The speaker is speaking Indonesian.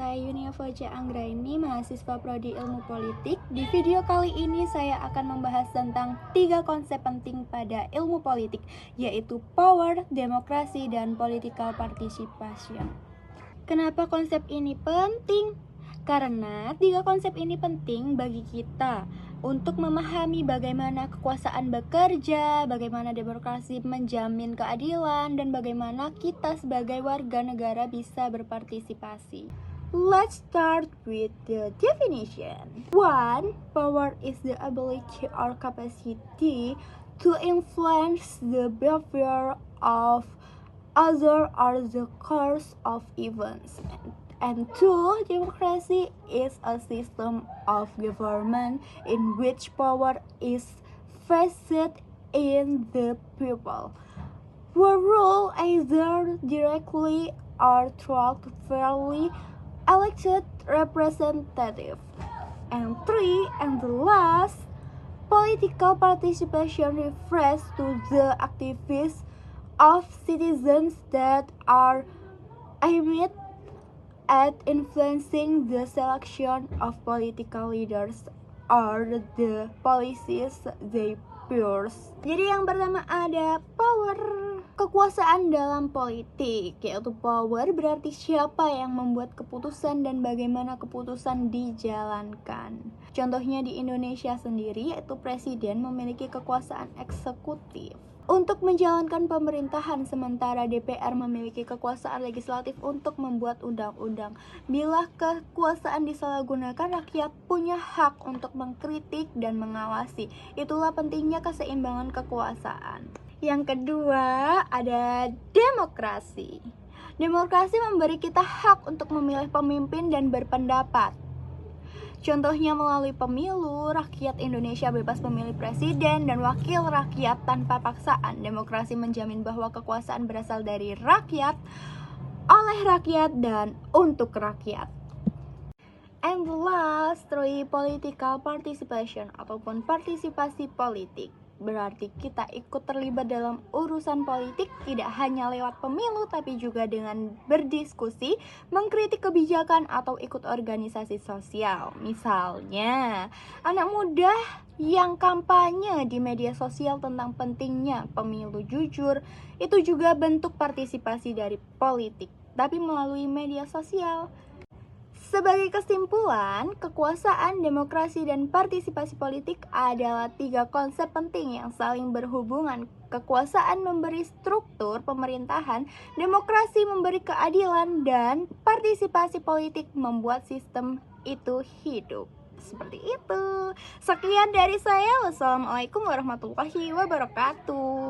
saya Yunia Foja Anggraini, mahasiswa Prodi Ilmu Politik. Di video kali ini saya akan membahas tentang 3 konsep penting pada ilmu politik, yaitu power, demokrasi, dan political participation. Kenapa konsep ini penting? Karena 3 konsep ini penting bagi kita untuk memahami bagaimana kekuasaan bekerja, bagaimana demokrasi menjamin keadilan, dan bagaimana kita sebagai warga negara bisa berpartisipasi. Let's start with the definition. 1. Power is the ability or capacity to influence the behavior of others or the course of events. And 2. Democracy is a system of government in which power is vested in the people, who rule either directly or through fairly elected representatives. And 3. And the last, political participation refers to the activities of citizens that are aimed at influencing the selection of political leaders or the policies they pursue. Jadi yang pertama ada power, kekuasaan dalam politik, yaitu power berarti siapa yang membuat keputusan dan bagaimana keputusan dijalankan. Contohnya di Indonesia sendiri, yaitu presiden memiliki kekuasaan eksekutif untuk menjalankan pemerintahan, sementara DPR memiliki kekuasaan legislatif untuk membuat undang-undang. Bila kekuasaan disalahgunakan, rakyat punya hak untuk mengkritik dan mengawasi. Itulah pentingnya keseimbangan kekuasaan. Yang kedua, ada demokrasi. Demokrasi memberi kita hak untuk memilih pemimpin dan berpendapat. Contohnya melalui pemilu, rakyat Indonesia bebas memilih presiden dan wakil rakyat tanpa paksaan. Demokrasi menjamin bahwa kekuasaan berasal dari rakyat, oleh rakyat, dan untuk rakyat. And the last, 3. Political participation ataupun partisipasi politik. Berarti kita ikut terlibat dalam urusan politik tidak hanya lewat pemilu tapi juga dengan berdiskusi, mengkritik kebijakan atau ikut organisasi sosial. Misalnya, anak muda yang kampanye di media sosial tentang pentingnya pemilu jujur, itu juga bentuk partisipasi dari politik, tapi melalui media sosial. Sebagai kesimpulan, kekuasaan, demokrasi, dan partisipasi politik adalah 3 konsep penting yang saling berhubungan. Kekuasaan memberi struktur pemerintahan, demokrasi memberi keadilan, dan partisipasi politik membuat sistem itu hidup. Seperti itu. Sekian dari saya. Wassalamualaikum warahmatullahi wabarakatuh.